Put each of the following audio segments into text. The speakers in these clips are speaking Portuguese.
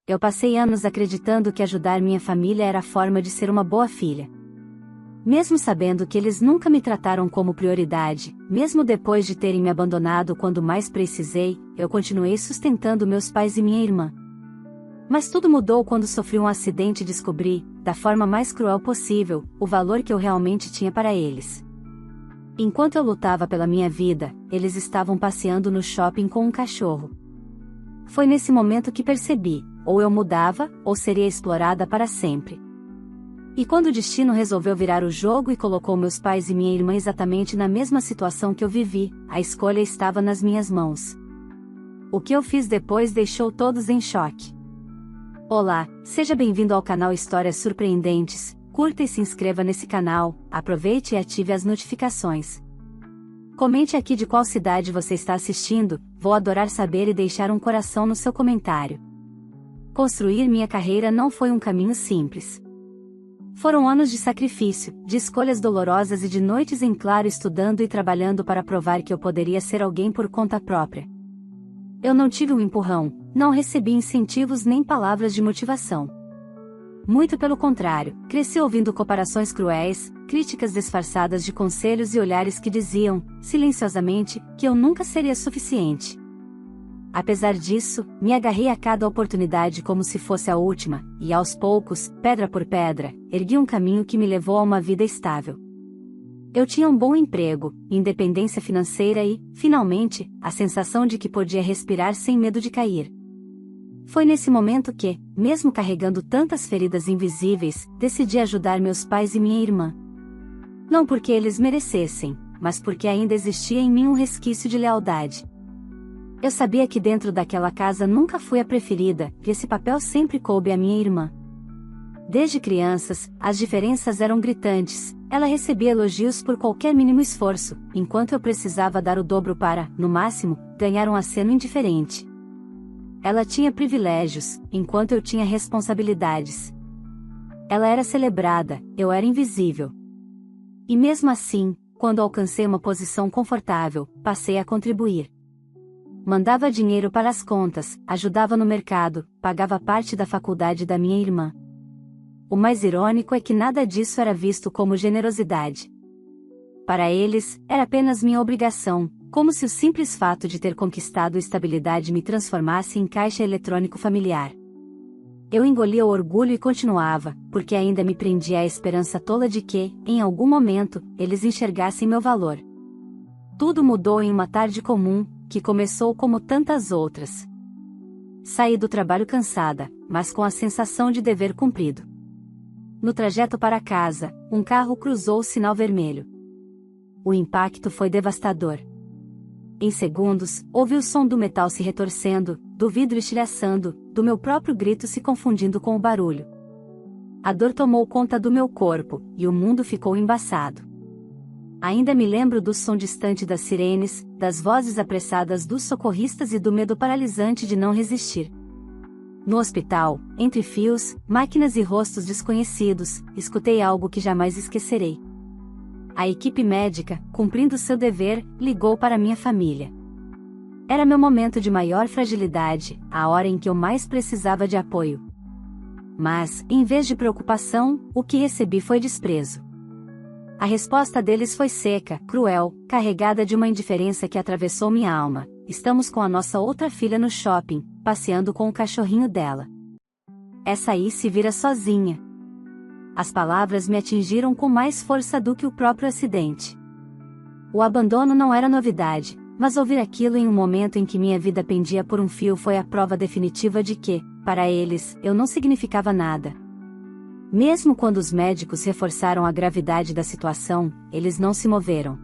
Eu passei anos acreditando que ajudar minha família era a forma de ser uma boa filha. Mesmo sabendo que eles nunca me trataram como prioridade, mesmo depois de terem me abandonado quando mais precisei, eu continuei sustentando meus pais e minha irmã. Mas tudo mudou quando sofri um acidente e descobri, da forma mais cruel possível, o valor que eu realmente tinha para eles. Enquanto eu lutava pela minha vida, eles estavam passeando no shopping com um cachorro. Foi nesse momento que percebi, ou eu mudava, ou seria explorada para sempre. E quando o destino resolveu virar o jogo e colocou meus pais e minha irmã exatamente na mesma situação que eu vivi, a escolha estava nas minhas mãos. O que eu fiz depois deixou todos em choque. Olá, seja bem-vindo ao canal Histórias Surpreendentes, curta e se inscreva nesse canal, aproveite e ative as notificações. Comente aqui de qual cidade você está assistindo, vou adorar saber e deixar um coração no seu comentário. Construir minha carreira não foi um caminho simples. Foram anos de sacrifício, de escolhas dolorosas e de noites em claro estudando e trabalhando para provar que eu poderia ser alguém por conta própria. Eu não tive um empurrão, não recebi incentivos nem palavras de motivação. Muito pelo contrário, cresci ouvindo comparações cruéis, críticas disfarçadas de conselhos e olhares que diziam, silenciosamente, que eu nunca seria suficiente. Apesar disso, me agarrei a cada oportunidade como se fosse a última, e aos poucos, pedra por pedra, ergui um caminho que me levou a uma vida estável. Eu tinha um bom emprego, independência financeira e, finalmente, a sensação de que podia respirar sem medo de cair. Foi nesse momento que, mesmo carregando tantas feridas invisíveis, decidi ajudar meus pais e minha irmã. Não porque eles merecessem, mas porque ainda existia em mim um resquício de lealdade. Eu sabia que dentro daquela casa nunca fui a preferida, e esse papel sempre coube à minha irmã. Desde crianças, as diferenças eram gritantes, ela recebia elogios por qualquer mínimo esforço, enquanto eu precisava dar o dobro para, no máximo, ganhar um aceno indiferente. Ela tinha privilégios, enquanto eu tinha responsabilidades. Ela era celebrada, eu era invisível. E mesmo assim, quando alcancei uma posição confortável, passei a contribuir. Mandava dinheiro para as contas, ajudava no mercado, pagava parte da faculdade da minha irmã. O mais irônico é que nada disso era visto como generosidade. Para eles, era apenas minha obrigação, como se o simples fato de ter conquistado estabilidade me transformasse em caixa eletrônico familiar. Eu engolia o orgulho e continuava, porque ainda me prendia a esperança tola de que, em algum momento, eles enxergassem meu valor. Tudo mudou em uma tarde comum, que começou como tantas outras. Saí do trabalho cansada, mas com a sensação de dever cumprido. No trajeto para casa, um carro cruzou o sinal vermelho. O impacto foi devastador. Em segundos, ouvi o som do metal se retorcendo, do vidro estilhaçando, do meu próprio grito se confundindo com o barulho. A dor tomou conta do meu corpo, e o mundo ficou embaçado. Ainda me lembro do som distante das sirenes, das vozes apressadas dos socorristas e do medo paralisante de não resistir. No hospital, entre fios, máquinas e rostos desconhecidos, escutei algo que jamais esquecerei. A equipe médica, cumprindo seu dever, ligou para minha família. Era meu momento de maior fragilidade, a hora em que eu mais precisava de apoio. Mas, em vez de preocupação, o que recebi foi desprezo. A resposta deles foi seca, cruel, carregada de uma indiferença que atravessou minha alma. Estamos com a nossa outra filha no shopping, passeando com o cachorrinho dela. Essa aí se vira sozinha. As palavras me atingiram com mais força do que o próprio acidente. O abandono não era novidade, mas ouvir aquilo em um momento em que minha vida pendia por um fio foi a prova definitiva de que, para eles, eu não significava nada. Mesmo quando os médicos reforçaram a gravidade da situação, eles não se moveram.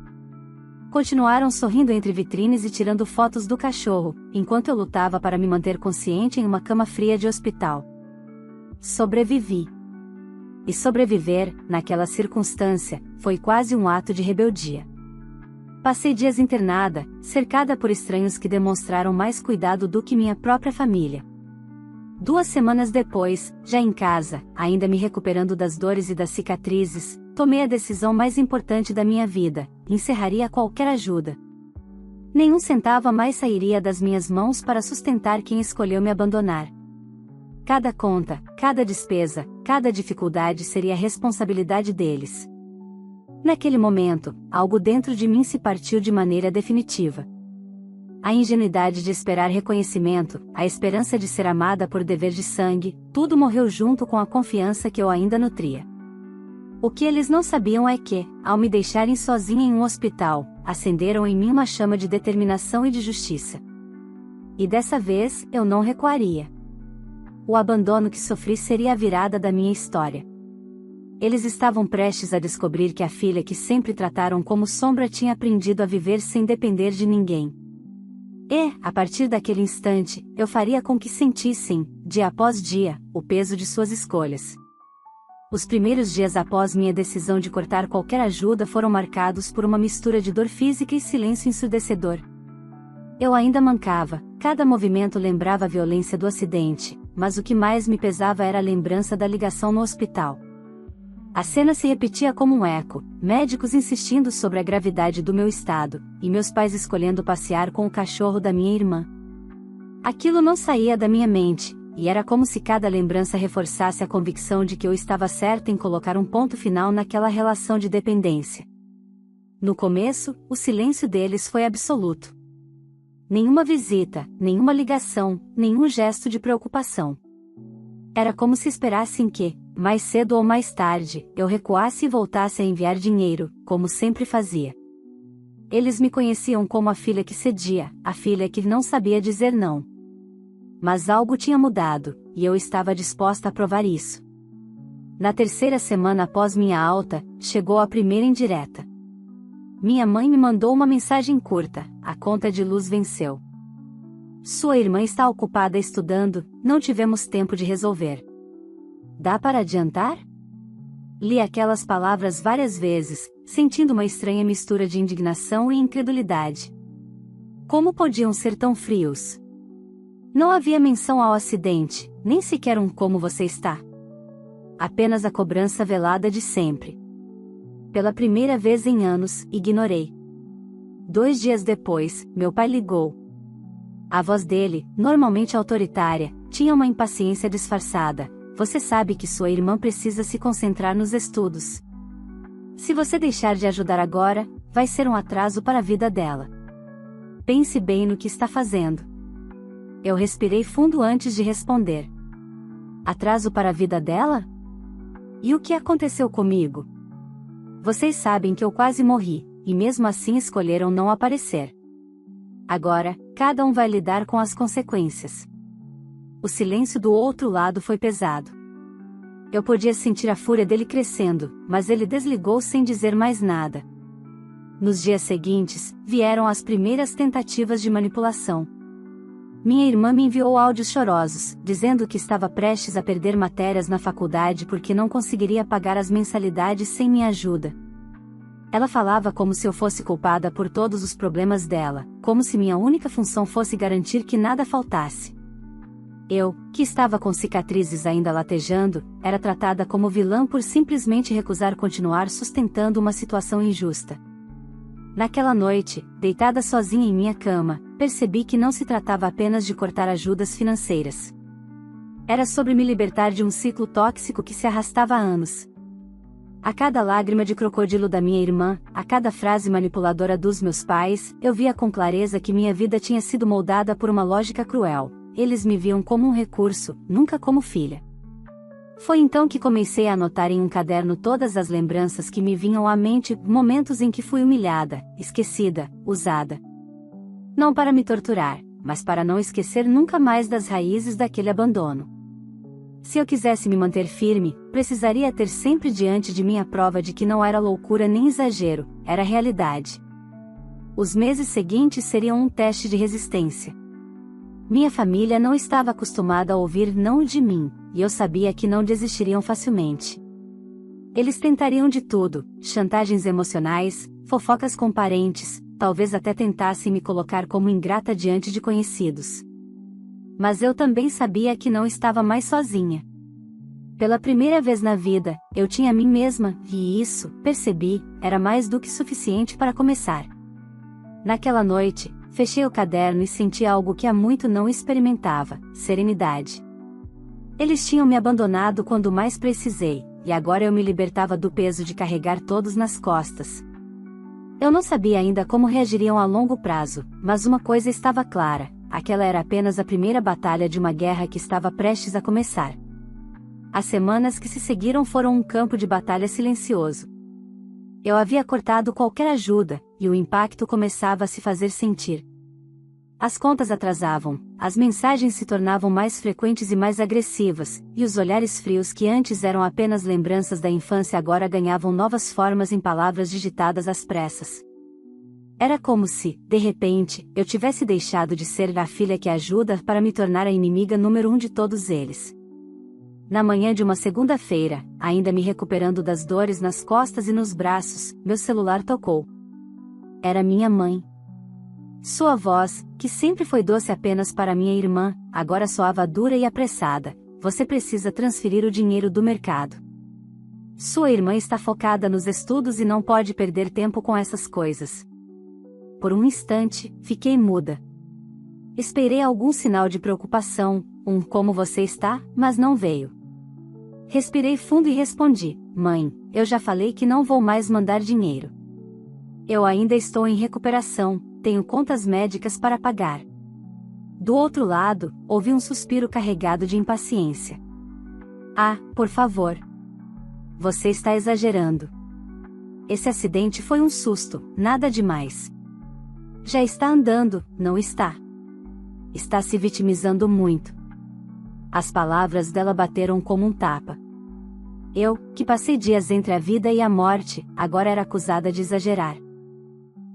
Continuaram sorrindo entre vitrines e tirando fotos do cachorro, enquanto eu lutava para me manter consciente em uma cama fria de hospital. Sobrevivi. E sobreviver, naquela circunstância, foi quase um ato de rebeldia. Passei dias internada, cercada por estranhos que demonstraram mais cuidado do que minha própria família. 2 semanas depois, já em casa, ainda me recuperando das dores e das cicatrizes, tomei a decisão mais importante da minha vida: encerraria qualquer ajuda. Nenhum centavo a mais sairia das minhas mãos para sustentar quem escolheu me abandonar. Cada conta, cada despesa, cada dificuldade seria responsabilidade deles. Naquele momento, algo dentro de mim se partiu de maneira definitiva. A ingenuidade de esperar reconhecimento, a esperança de ser amada por dever de sangue, tudo morreu junto com a confiança que eu ainda nutria. O que eles não sabiam é que, ao me deixarem sozinha em um hospital, acenderam em mim uma chama de determinação e de justiça. E dessa vez, eu não recuaria. O abandono que sofri seria a virada da minha história. Eles estavam prestes a descobrir que a filha que sempre trataram como sombra tinha aprendido a viver sem depender de ninguém. E, a partir daquele instante, eu faria com que sentissem, dia após dia, o peso de suas escolhas. Os primeiros dias após minha decisão de cortar qualquer ajuda foram marcados por uma mistura de dor física e silêncio ensurdecedor. Eu ainda mancava, cada movimento lembrava a violência do acidente, mas o que mais me pesava era a lembrança da ligação no hospital. A cena se repetia como um eco, médicos insistindo sobre a gravidade do meu estado, e meus pais escolhendo passear com o cachorro da minha irmã. Aquilo não saía da minha mente, e era como se cada lembrança reforçasse a convicção de que eu estava certa em colocar um ponto final naquela relação de dependência. No começo, o silêncio deles foi absoluto. Nenhuma visita, nenhuma ligação, nenhum gesto de preocupação. Era como se esperassem que, mais cedo ou mais tarde, eu recuasse e voltasse a enviar dinheiro, como sempre fazia. Eles me conheciam como a filha que cedia, a filha que não sabia dizer não. Mas algo tinha mudado, e eu estava disposta a provar isso. Na terceira semana após minha alta, chegou a primeira indireta. Minha mãe me mandou uma mensagem curta: a conta de luz venceu. Sua irmã está ocupada estudando, não tivemos tempo de resolver. Dá para adiantar? Li aquelas palavras várias vezes, sentindo uma estranha mistura de indignação e incredulidade. Como podiam ser tão frios? Não havia menção ao acidente, nem sequer um como você está. Apenas a cobrança velada de sempre. Pela primeira vez em anos, ignorei. 2 dias depois, meu pai ligou. A voz dele, normalmente autoritária, tinha uma impaciência disfarçada. Você sabe que sua irmã precisa se concentrar nos estudos. Se você deixar de ajudar agora, vai ser um atraso para a vida dela. Pense bem no que está fazendo. Eu respirei fundo antes de responder. Atraso para a vida dela? E o que aconteceu comigo? Vocês sabem que eu quase morri, e mesmo assim escolheram não aparecer. Agora, cada um vai lidar com as consequências. O silêncio do outro lado foi pesado. Eu podia sentir a fúria dele crescendo, mas ele desligou sem dizer mais nada. Nos dias seguintes, vieram as primeiras tentativas de manipulação. Minha irmã me enviou áudios chorosos, dizendo que estava prestes a perder matérias na faculdade porque não conseguiria pagar as mensalidades sem minha ajuda. Ela falava como se eu fosse culpada por todos os problemas dela, como se minha única função fosse garantir que nada faltasse. Eu, que estava com cicatrizes ainda latejando, era tratada como vilã por simplesmente recusar continuar sustentando uma situação injusta. Naquela noite, deitada sozinha em minha cama, percebi que não se tratava apenas de cortar ajudas financeiras. Era sobre me libertar de um ciclo tóxico que se arrastava há anos. A cada lágrima de crocodilo da minha irmã, a cada frase manipuladora dos meus pais, eu via com clareza que minha vida tinha sido moldada por uma lógica cruel. Eles me viam como um recurso, nunca como filha. Foi então que comecei a anotar em um caderno todas as lembranças que me vinham à mente, momentos em que fui humilhada, esquecida, usada. Não para me torturar, mas para não esquecer nunca mais das raízes daquele abandono. Se eu quisesse me manter firme, precisaria ter sempre diante de mim a prova de que não era loucura nem exagero, era realidade. Os meses seguintes seriam um teste de resistência. Minha família não estava acostumada a ouvir não de mim, e eu sabia que não desistiriam facilmente. Eles tentariam de tudo, chantagens emocionais, fofocas com parentes, talvez até tentassem me colocar como ingrata diante de conhecidos. Mas eu também sabia que não estava mais sozinha. Pela primeira vez na vida, eu tinha a mim mesma, e isso, percebi, era mais do que suficiente para começar. Naquela noite, fechei o caderno e senti algo que há muito não experimentava: serenidade. Eles tinham me abandonado quando mais precisei, e agora eu me libertava do peso de carregar todos nas costas. Eu não sabia ainda como reagiriam a longo prazo, mas uma coisa estava clara: aquela era apenas a primeira batalha de uma guerra que estava prestes a começar. As semanas que se seguiram foram um campo de batalha silencioso. Eu havia cortado qualquer ajuda, e o impacto começava a se fazer sentir. As contas atrasavam, as mensagens se tornavam mais frequentes e mais agressivas, e os olhares frios que antes eram apenas lembranças da infância agora ganhavam novas formas em palavras digitadas às pressas. Era como se, de repente, eu tivesse deixado de ser a filha que ajuda para me tornar a inimiga número 1 de todos eles. Na manhã de uma segunda-feira, ainda me recuperando das dores nas costas e nos braços, meu celular tocou. Era minha mãe. Sua voz, que sempre foi doce apenas para minha irmã, agora soava dura e apressada: "Você precisa transferir o dinheiro do mercado. Sua irmã está focada nos estudos e não pode perder tempo com essas coisas." Por um instante, fiquei muda. Esperei algum sinal de preocupação, "Como você está?", mas não veio. Respirei fundo e respondi: "Mãe, eu já falei que não vou mais mandar dinheiro. Eu ainda estou em recuperação, tenho contas médicas para pagar." Do outro lado, ouvi um suspiro carregado de impaciência. "Ah, por favor. Você está exagerando. Esse acidente foi um susto, nada demais. Já está andando, não está? Está se vitimizando muito." As palavras dela bateram como um tapa. Eu, que passei dias entre a vida e a morte, agora era acusada de exagerar.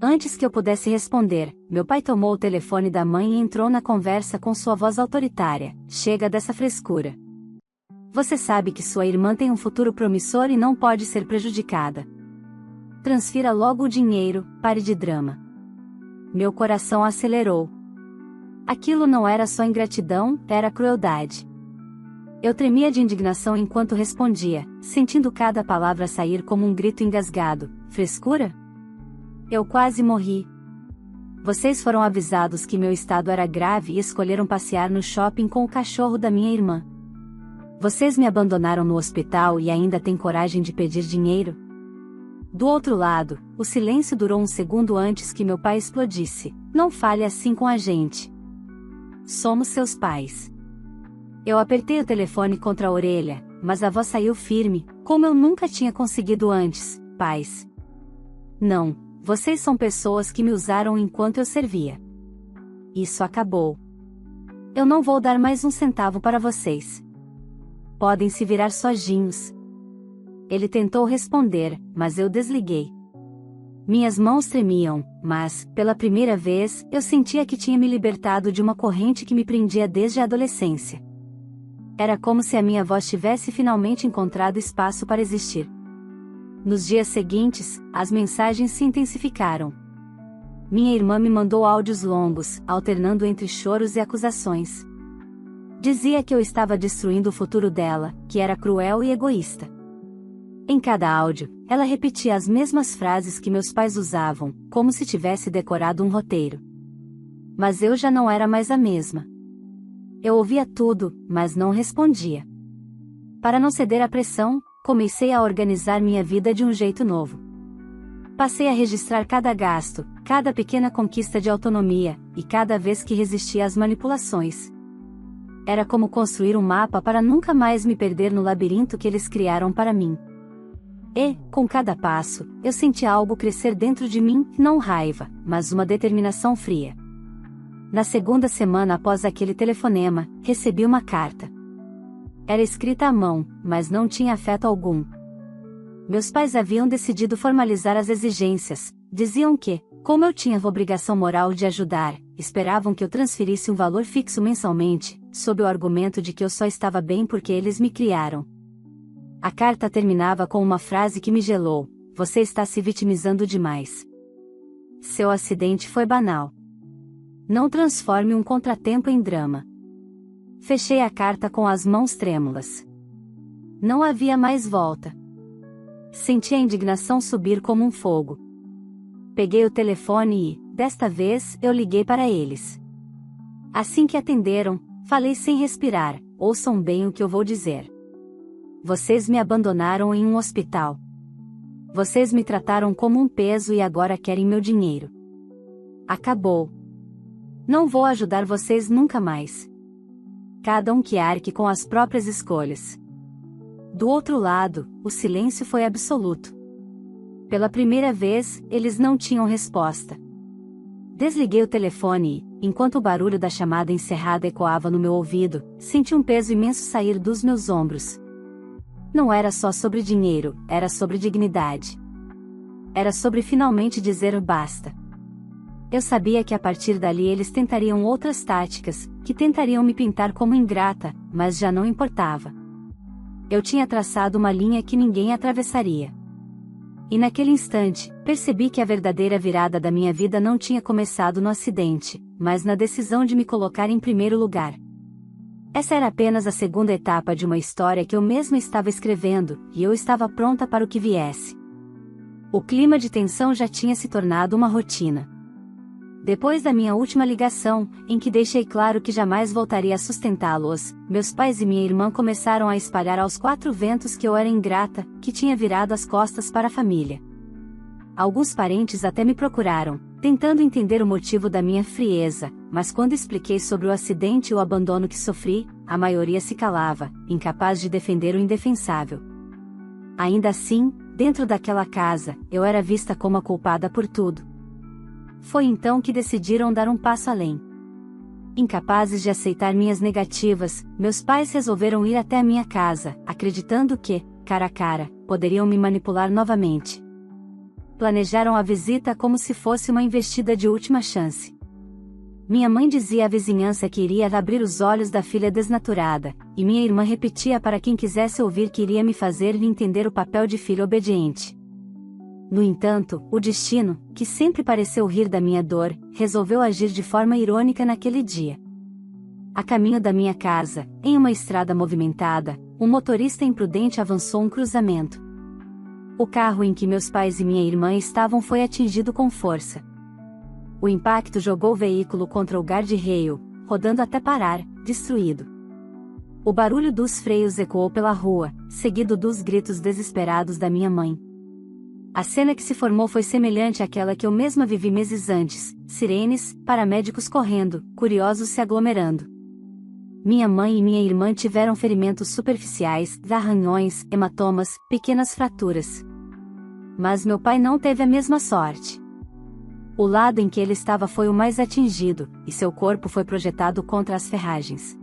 Antes que eu pudesse responder, meu pai tomou o telefone da mãe e entrou na conversa com sua voz autoritária: "Chega dessa frescura. Você sabe que sua irmã tem um futuro promissor e não pode ser prejudicada. Transfira logo o dinheiro, pare de drama." Meu coração acelerou. Aquilo não era só ingratidão, era crueldade. Eu tremia de indignação enquanto respondia, sentindo cada palavra sair como um grito engasgado: "Frescura? Eu quase morri. Vocês foram avisados que meu estado era grave e escolheram passear no shopping com o cachorro da minha irmã. Vocês me abandonaram no hospital e ainda têm coragem de pedir dinheiro?" Do outro lado, o silêncio durou um segundo antes que meu pai explodisse: "Não fale assim com a gente. Somos seus pais." Eu apertei o telefone contra a orelha, mas a voz saiu firme, como eu nunca tinha conseguido antes: "Pais. Não, vocês são pessoas que me usaram enquanto eu servia. Isso acabou. Eu não vou dar mais um centavo para vocês. Podem se virar sozinhos." Ele tentou responder, mas eu desliguei. Minhas mãos tremiam, mas, pela primeira vez, eu sentia que tinha me libertado de uma corrente que me prendia desde a adolescência. Era como se a minha voz tivesse finalmente encontrado espaço para existir. Nos dias seguintes, as mensagens se intensificaram. Minha irmã me mandou áudios longos, alternando entre choros e acusações. Dizia que eu estava destruindo o futuro dela, que era cruel e egoísta. Em cada áudio, ela repetia as mesmas frases que meus pais usavam, como se tivesse decorado um roteiro. Mas eu já não era mais a mesma. Eu ouvia tudo, mas não respondia. Para não ceder à pressão, comecei a organizar minha vida de um jeito novo. Passei a registrar cada gasto, cada pequena conquista de autonomia, e cada vez que resistia às manipulações. Era como construir um mapa para nunca mais me perder no labirinto que eles criaram para mim. E, com cada passo, eu sentia algo crescer dentro de mim, não raiva, mas uma determinação fria. Na segunda semana após aquele telefonema, recebi uma carta. Era escrita à mão, mas não tinha afeto algum. Meus pais haviam decidido formalizar as exigências. Diziam que, como eu tinha a obrigação moral de ajudar, esperavam que eu transferisse um valor fixo mensalmente, sob o argumento de que eu só estava bem porque eles me criaram. A carta terminava com uma frase que me gelou: "Você está se vitimizando demais. Seu acidente foi banal. Não transforme um contratempo em drama." Fechei a carta com as mãos trêmulas. Não havia mais volta. Senti a indignação subir como um fogo. Peguei o telefone e, desta vez, eu liguei para eles. Assim que atenderam, falei sem respirar: ouçam bem o que eu vou dizer. Vocês me abandonaram em um hospital. Vocês me trataram como um peso e agora querem meu dinheiro. Acabou. Não vou ajudar vocês nunca mais. Cada um que arque com as próprias escolhas. Do outro lado, o silêncio foi absoluto. Pela primeira vez, eles não tinham resposta. Desliguei o telefone e, enquanto o barulho da chamada encerrada ecoava no meu ouvido, senti um peso imenso sair dos meus ombros. Não era só sobre dinheiro, era sobre dignidade. Era sobre finalmente dizer basta. Eu sabia que a partir dali eles tentariam outras táticas, que tentariam me pintar como ingrata, mas já não importava. Eu tinha traçado uma linha que ninguém atravessaria. E naquele instante, percebi que a verdadeira virada da minha vida não tinha começado no acidente, mas na decisão de me colocar em primeiro lugar. Essa era apenas a segunda etapa de uma história que eu mesma estava escrevendo, e eu estava pronta para o que viesse. O clima de tensão já tinha se tornado uma rotina. Depois da minha última ligação, em que deixei claro que jamais voltaria a sustentá-los, meus pais e minha irmã começaram a espalhar aos quatro ventos que eu era ingrata, que tinha virado as costas para a família. Alguns parentes até me procuraram, tentando entender o motivo da minha frieza, mas quando expliquei sobre o acidente e o abandono que sofri, a maioria se calava, incapaz de defender o indefensável. Ainda assim, dentro daquela casa, eu era vista como a culpada por tudo. Foi então que decidiram dar um passo além. Incapazes de aceitar minhas negativas, meus pais resolveram ir até a minha casa, acreditando que, cara a cara, poderiam me manipular novamente. Planejaram a visita como se fosse uma investida de última chance. Minha mãe dizia à vizinhança que iria abrir os olhos da filha desnaturada, e minha irmã repetia para quem quisesse ouvir que iria me fazer entender o papel de filha obediente. No entanto, o destino, que sempre pareceu rir da minha dor, resolveu agir de forma irônica naquele dia. A caminho da minha casa, em uma estrada movimentada, um motorista imprudente avançou um cruzamento. O carro em que meus pais e minha irmã estavam foi atingido com força. O impacto jogou o veículo contra o guarda-reio, rodando até parar, destruído. O barulho dos freios ecoou pela rua, seguido dos gritos desesperados da minha mãe. A cena que se formou foi semelhante àquela que eu mesma vivi meses antes: sirenes, paramédicos correndo, curiosos se aglomerando. Minha mãe e minha irmã tiveram ferimentos superficiais, arranhões, hematomas, pequenas fraturas. Mas meu pai não teve a mesma sorte. O lado em que ele estava foi o mais atingido, e seu corpo foi projetado contra as ferragens.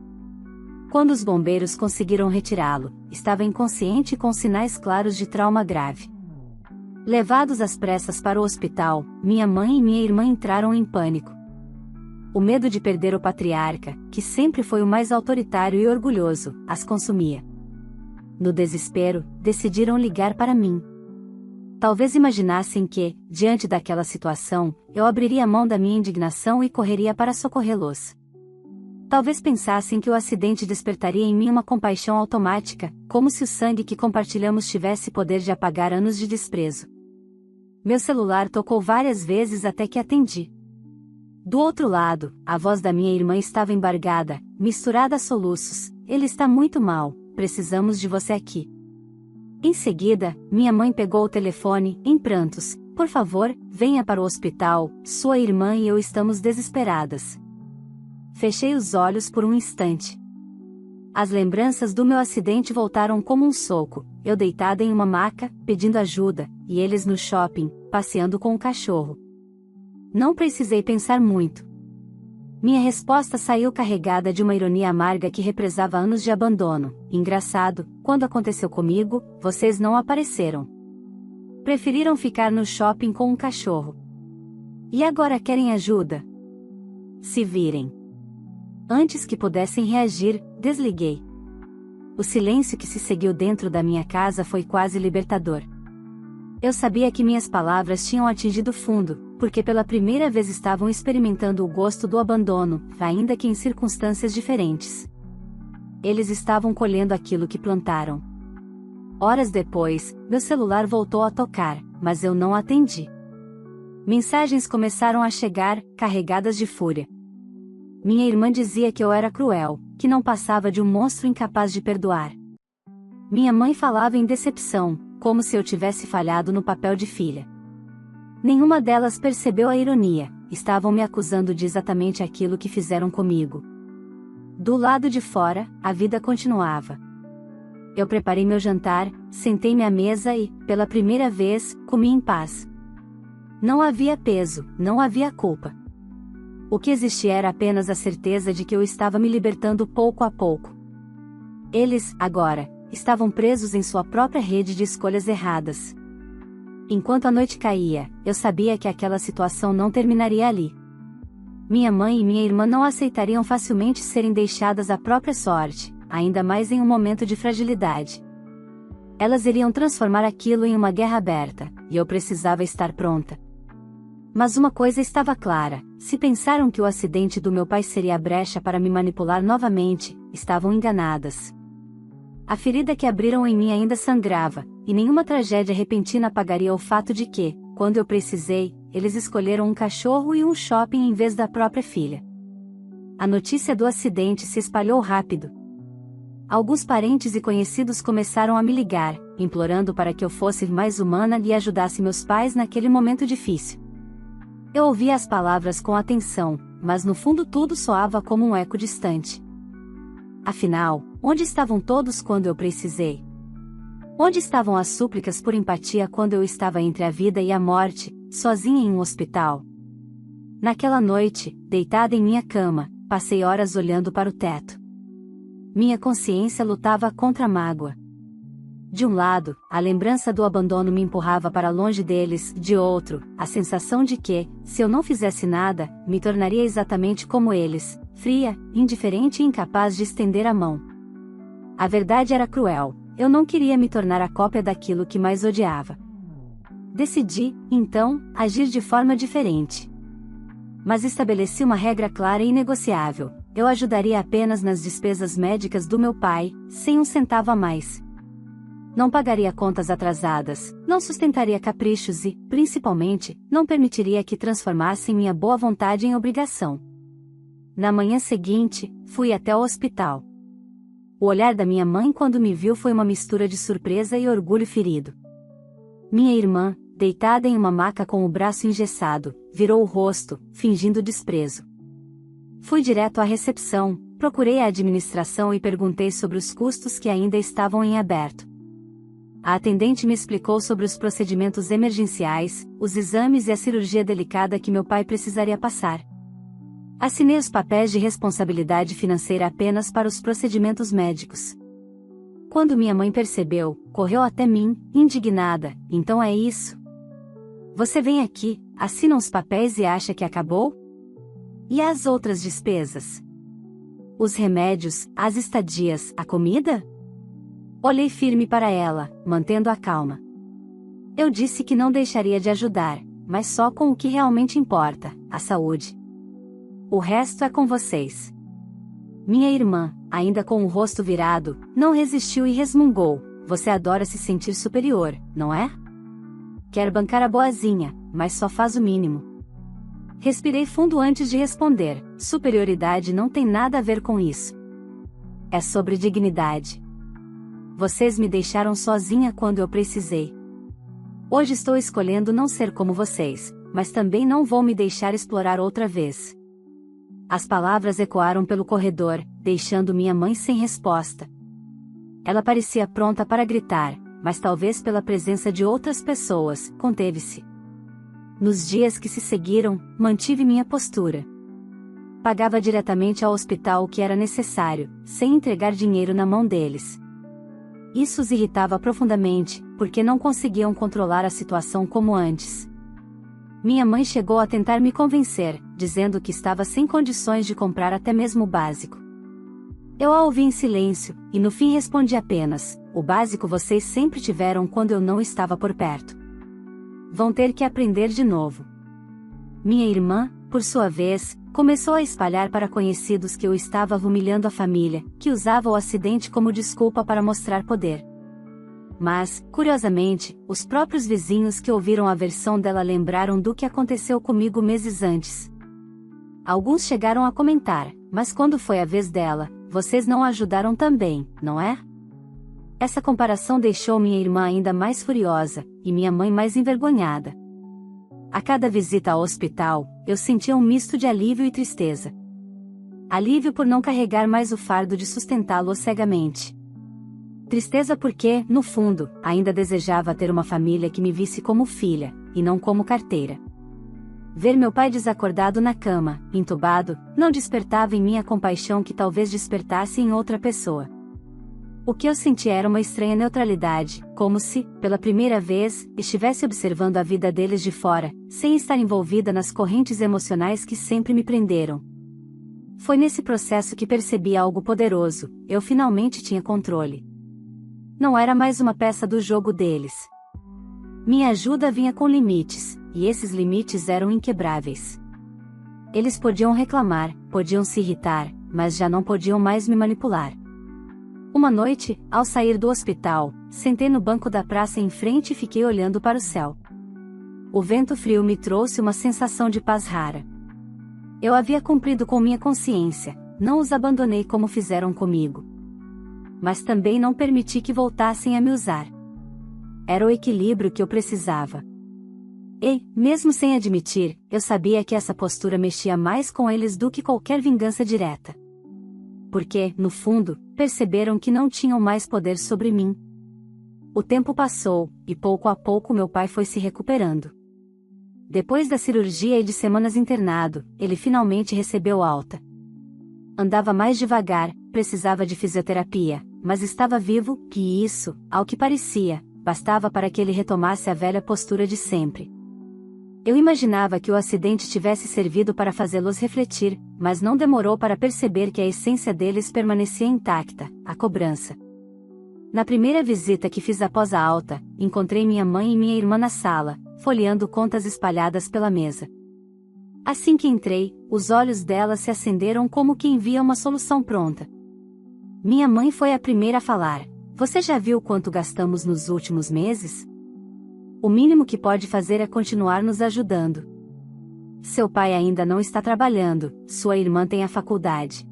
Quando os bombeiros conseguiram retirá-lo, estava inconsciente e com sinais claros de trauma grave. Levados às pressas para o hospital, minha mãe e minha irmã entraram em pânico. O medo de perder o patriarca, que sempre foi o mais autoritário e orgulhoso, as consumia. No desespero, decidiram ligar para mim. Talvez imaginassem que, diante daquela situação, eu abriria mão da minha indignação e correria para socorrê-los. Talvez pensassem que o acidente despertaria em mim uma compaixão automática, como se o sangue que compartilhamos tivesse poder de apagar anos de desprezo. Meu celular tocou várias vezes até que atendi. Do outro lado, a voz da minha irmã estava embargada, misturada a soluços: "Ele está muito mal, precisamos de você aqui." Em seguida, minha mãe pegou o telefone, em prantos: "Por favor, venha para o hospital, sua irmã e eu estamos desesperadas." Fechei os olhos por um instante. As lembranças do meu acidente voltaram como um soco, eu deitada em uma maca, pedindo ajuda, e eles no shopping, passeando com o cachorro. Não precisei pensar muito. Minha resposta saiu carregada de uma ironia amarga que represava anos de abandono. "Engraçado, quando aconteceu comigo, vocês não apareceram. Preferiram ficar no shopping com um cachorro. E agora querem ajuda? Se virem." Antes que pudessem reagir, desliguei. O silêncio que se seguiu dentro da minha casa foi quase libertador. Eu sabia que minhas palavras tinham atingido fundo, porque pela primeira vez estavam experimentando o gosto do abandono, ainda que em circunstâncias diferentes. Eles estavam colhendo aquilo que plantaram. Horas depois, meu celular voltou a tocar, mas eu não atendi. Mensagens começaram a chegar, carregadas de fúria. Minha irmã dizia que eu era cruel, que não passava de um monstro incapaz de perdoar. Minha mãe falava em decepção, como se eu tivesse falhado no papel de filha. Nenhuma delas percebeu a ironia, estavam me acusando de exatamente aquilo que fizeram comigo. Do lado de fora, a vida continuava. Eu preparei meu jantar, sentei-me à mesa e, pela primeira vez, comi em paz. Não havia peso, não havia culpa. O que existia era apenas a certeza de que eu estava me libertando pouco a pouco. Eles, agora, estavam presos em sua própria rede de escolhas erradas. Enquanto a noite caía, eu sabia que aquela situação não terminaria ali. Minha mãe e minha irmã não aceitariam facilmente serem deixadas à própria sorte, ainda mais em um momento de fragilidade. Elas iriam transformar aquilo em uma guerra aberta, e eu precisava estar pronta. Mas uma coisa estava clara: se pensaram que o acidente do meu pai seria a brecha para me manipular novamente, estavam enganadas. A ferida que abriram em mim ainda sangrava, e nenhuma tragédia repentina apagaria o fato de que, quando eu precisei, eles escolheram um cachorro e um shopping em vez da própria filha. A notícia do acidente se espalhou rápido. Alguns parentes e conhecidos começaram a me ligar, implorando para que eu fosse mais humana e ajudasse meus pais naquele momento difícil. Eu ouvia as palavras com atenção, mas no fundo tudo soava como um eco distante. Afinal, onde estavam todos quando eu precisei? Onde estavam as súplicas por empatia quando eu estava entre a vida e a morte, sozinha em um hospital? Naquela noite, deitada em minha cama, passei horas olhando para o teto. Minha consciência lutava contra a mágoa. De um lado, a lembrança do abandono me empurrava para longe deles, de outro, a sensação de que, se eu não fizesse nada, me tornaria exatamente como eles, fria, indiferente e incapaz de estender a mão. A verdade era cruel, eu não queria me tornar a cópia daquilo que mais odiava. Decidi, então, agir de forma diferente. Mas estabeleci uma regra clara e inegociável: eu ajudaria apenas nas despesas médicas do meu pai, sem um centavo a mais. Não pagaria contas atrasadas, não sustentaria caprichos e, principalmente, não permitiria que transformassem minha boa vontade em obrigação. Na manhã seguinte, fui até o hospital. O olhar da minha mãe quando me viu foi uma mistura de surpresa e orgulho ferido. Minha irmã, deitada em uma maca com o braço engessado, virou o rosto, fingindo desprezo. Fui direto à recepção, procurei a administração e perguntei sobre os custos que ainda estavam em aberto. A atendente me explicou sobre os procedimentos emergenciais, os exames e a cirurgia delicada que meu pai precisaria passar. Assinei os papéis de responsabilidade financeira apenas para os procedimentos médicos. Quando minha mãe percebeu, correu até mim, indignada: então é isso? Você vem aqui, assina os papéis e acha que acabou? E as outras despesas? Os remédios, as estadias, a comida? Olhei firme para ela, mantendo a calma. Eu disse que não deixaria de ajudar, mas só com o que realmente importa, a saúde. O resto é com vocês. Minha irmã, ainda com o rosto virado, não resistiu e resmungou: você adora se sentir superior, não é? Quer bancar a boazinha, mas só faz o mínimo. Respirei fundo antes de responder: superioridade não tem nada a ver com isso. É sobre dignidade. Vocês me deixaram sozinha quando eu precisei. Hoje estou escolhendo não ser como vocês, mas também não vou me deixar explorar outra vez. As palavras ecoaram pelo corredor, deixando minha mãe sem resposta. Ela parecia pronta para gritar, mas talvez pela presença de outras pessoas, conteve-se. Nos dias que se seguiram, mantive minha postura. Pagava diretamente ao hospital o que era necessário, sem entregar dinheiro na mão deles. Isso os irritava profundamente, porque não conseguiam controlar a situação como antes. Minha mãe chegou a tentar me convencer, dizendo que estava sem condições de comprar até mesmo o básico. Eu a ouvi em silêncio, e no fim respondi apenas: o básico vocês sempre tiveram quando eu não estava por perto. Vão ter que aprender de novo. Minha irmã, por sua vez, começou a espalhar para conhecidos que eu estava humilhando a família, que usava o acidente como desculpa para mostrar poder. Mas, curiosamente, os próprios vizinhos que ouviram a versão dela lembraram do que aconteceu comigo meses antes. Alguns chegaram a comentar, mas quando foi a vez dela, vocês não a ajudaram também, não é? Essa comparação deixou minha irmã ainda mais furiosa, e minha mãe mais envergonhada. A cada visita ao hospital, eu sentia um misto de alívio e tristeza. Alívio por não carregar mais o fardo de sustentá-lo cegamente. Tristeza porque, no fundo, ainda desejava ter uma família que me visse como filha, e não como carteira. Ver meu pai desacordado na cama, entubado, não despertava em mim a compaixão que talvez despertasse em outra pessoa. O que eu sentia era uma estranha neutralidade, como se, pela primeira vez, estivesse observando a vida deles de fora, sem estar envolvida nas correntes emocionais que sempre me prenderam. Foi nesse processo que percebi algo poderoso: eu finalmente tinha controle. Não era mais uma peça do jogo deles. Minha ajuda vinha com limites, e esses limites eram inquebráveis. Eles podiam reclamar, podiam se irritar, mas já não podiam mais me manipular. Uma noite, ao sair do hospital, sentei no banco da praça em frente e fiquei olhando para o céu. O vento frio me trouxe uma sensação de paz rara. Eu havia cumprido com minha consciência, não os abandonei como fizeram comigo. Mas também não permiti que voltassem a me usar. Era o equilíbrio que eu precisava. E, mesmo sem admitir, eu sabia que essa postura mexia mais com eles do que qualquer vingança direta. Porque, no fundo, perceberam que não tinham mais poder sobre mim. O tempo passou, e pouco a pouco meu pai foi se recuperando. Depois da cirurgia e de semanas internado, ele finalmente recebeu alta. Andava mais devagar, precisava de fisioterapia, mas estava vivo, e isso, ao que parecia, bastava para que ele retomasse a velha postura de sempre. Eu imaginava que o acidente tivesse servido para fazê-los refletir, mas não demorou para perceber que a essência deles permanecia intacta: a cobrança. Na primeira visita que fiz após a alta, encontrei minha mãe e minha irmã na sala, folheando contas espalhadas pela mesa. Assim que entrei, os olhos dela se acenderam como quem via uma solução pronta. Minha mãe foi a primeira a falar: "Você já viu quanto gastamos nos últimos meses? O mínimo que pode fazer é continuar nos ajudando. Seu pai ainda não está trabalhando, sua irmã tem a faculdade."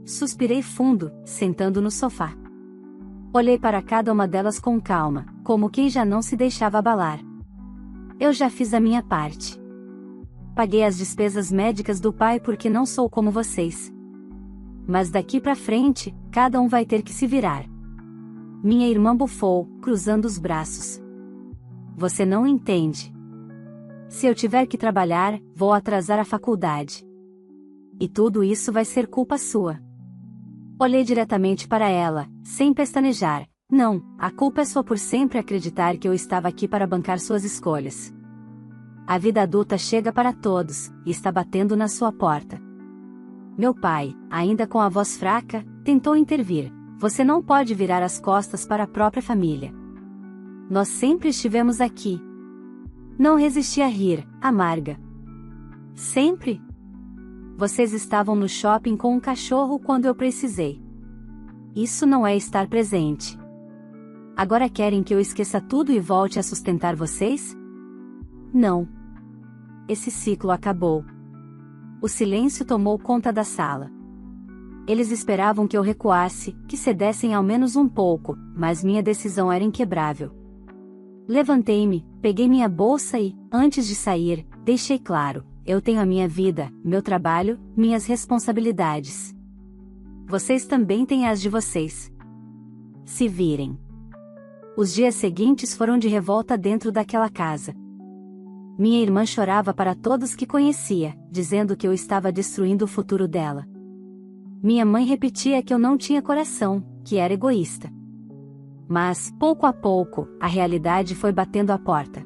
Suspirei fundo, sentando no sofá. Olhei para cada uma delas com calma, como quem já não se deixava abalar. Eu já fiz a minha parte. Paguei as despesas médicas do pai porque não sou como vocês. Mas daqui pra frente, cada um vai ter que se virar. Minha irmã bufou, cruzando os braços. Você não entende. Se eu tiver que trabalhar, vou atrasar a faculdade. E tudo isso vai ser culpa sua. Olhei diretamente para ela, sem pestanejar. Não, a culpa é sua por sempre acreditar que eu estava aqui para bancar suas escolhas. A vida adulta chega para todos, e está batendo na sua porta. Meu pai, ainda com a voz fraca, tentou intervir. Você não pode virar as costas para a própria família. Nós sempre estivemos aqui. Não resisti a rir, amarga. Sempre? Vocês estavam no shopping com um cachorro quando eu precisei. Isso não é estar presente. Agora querem que eu esqueça tudo e volte a sustentar vocês? Não. Esse ciclo acabou. O silêncio tomou conta da sala. Eles esperavam que eu recuasse, que cedessem ao menos um pouco, mas minha decisão era inquebrável. Levantei-me, peguei minha bolsa e, antes de sair, deixei claro: eu tenho a minha vida, meu trabalho, minhas responsabilidades. Vocês também têm as de vocês. Se virem. Os dias seguintes foram de revolta dentro daquela casa. Minha irmã chorava para todos que conhecia, dizendo que eu estava destruindo o futuro dela. Minha mãe repetia que eu não tinha coração, que era egoísta. Mas, pouco a pouco, a realidade foi batendo à porta.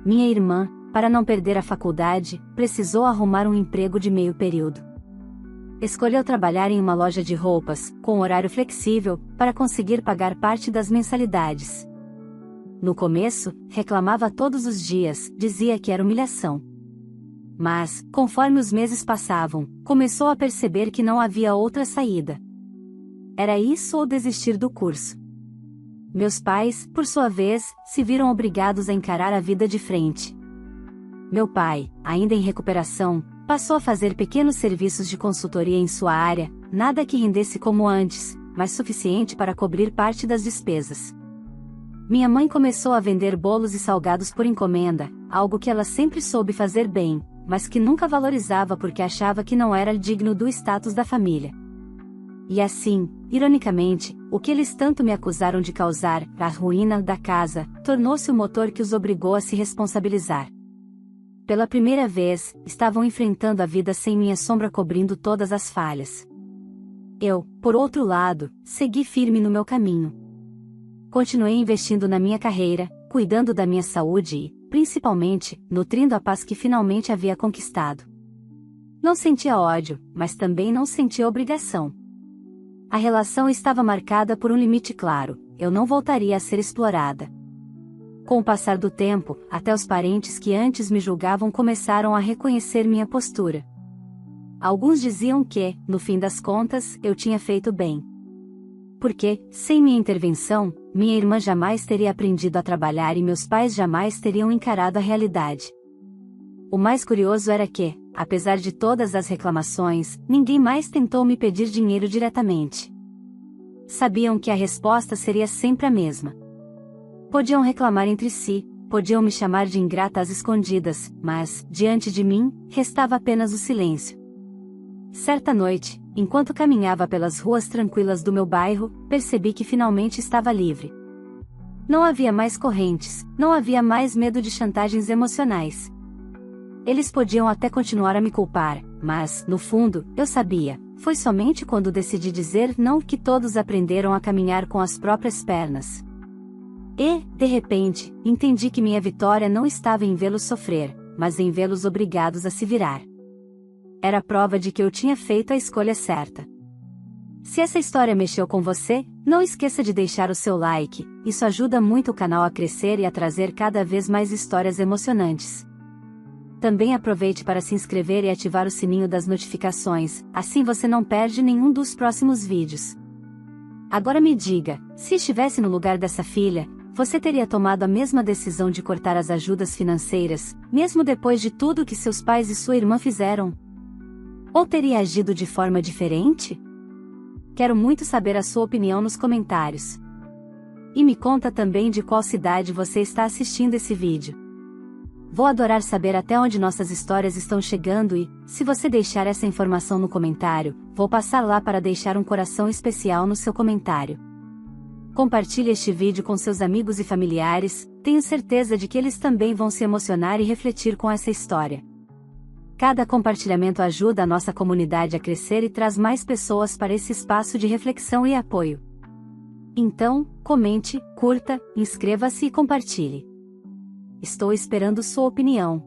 Minha irmã, para não perder a faculdade, precisou arrumar um emprego de meio período. Escolheu trabalhar em uma loja de roupas, com horário flexível, para conseguir pagar parte das mensalidades. No começo, reclamava todos os dias, dizia que era humilhação. Mas, conforme os meses passavam, começou a perceber que não havia outra saída. Era isso ou desistir do curso. Meus pais, por sua vez, se viram obrigados a encarar a vida de frente. Meu pai, ainda em recuperação, Passou a fazer pequenos serviços de consultoria em sua área, nada que rendesse como antes, mas suficiente para cobrir parte das despesas. Minha mãe começou a vender bolos e salgados por encomenda, algo que ela sempre soube fazer bem, mas que nunca valorizava porque achava que não era digno do status da família. E assim, ironicamente, o que eles tanto me acusaram de causar, a ruína da casa, tornou-se o motor que os obrigou a se responsabilizar. Pela primeira vez, estavam enfrentando a vida sem minha sombra cobrindo todas as falhas. Eu, por outro lado, segui firme no meu caminho. Continuei investindo na minha carreira, cuidando da minha saúde e, principalmente, nutrindo a paz que finalmente havia conquistado. Não sentia ódio, mas também não sentia obrigação. A relação estava marcada por um limite claro, eu não voltaria a ser explorada. Com o passar do tempo, até os parentes que antes me julgavam começaram a reconhecer minha postura. Alguns diziam que, no fim das contas, eu tinha feito bem. Porque, sem minha intervenção, minha irmã jamais teria aprendido a trabalhar e meus pais jamais teriam encarado a realidade. O mais curioso era que, apesar de todas as reclamações, ninguém mais tentou me pedir dinheiro diretamente. Sabiam que a resposta seria sempre a mesma. Podiam reclamar entre si, podiam me chamar de ingrata às escondidas, mas, diante de mim, restava apenas o silêncio. Certa noite, enquanto caminhava pelas ruas tranquilas do meu bairro, percebi que finalmente estava livre. Não havia mais correntes, não havia mais medo de chantagens emocionais. Eles podiam até continuar a me culpar, mas, no fundo, eu sabia, foi somente quando decidi dizer não que todos aprenderam a caminhar com as próprias pernas. E, de repente, entendi que minha vitória não estava em vê-los sofrer, mas em vê-los obrigados a se virar. Era prova de que eu tinha feito a escolha certa. Se essa história mexeu com você, não esqueça de deixar o seu like, isso ajuda muito o canal a crescer e a trazer cada vez mais histórias emocionantes. Também aproveite para se inscrever e ativar o sininho das notificações, assim você não perde nenhum dos próximos vídeos. Agora me diga, se estivesse no lugar dessa filha, você teria tomado a mesma decisão de cortar as ajudas financeiras, mesmo depois de tudo que seus pais e sua irmã fizeram? Ou teria agido de forma diferente? Quero muito saber a sua opinião nos comentários. E me conta também de qual cidade você está assistindo esse vídeo. Vou adorar saber até onde nossas histórias estão chegando e, se você deixar essa informação no comentário, vou passar lá para deixar um coração especial no seu comentário. Compartilhe este vídeo com seus amigos e familiares, tenho certeza de que eles também vão se emocionar e refletir com essa história. Cada compartilhamento ajuda a nossa comunidade a crescer e traz mais pessoas para esse espaço de reflexão e apoio. Então, comente, curta, inscreva-se e compartilhe. Estou esperando sua opinião.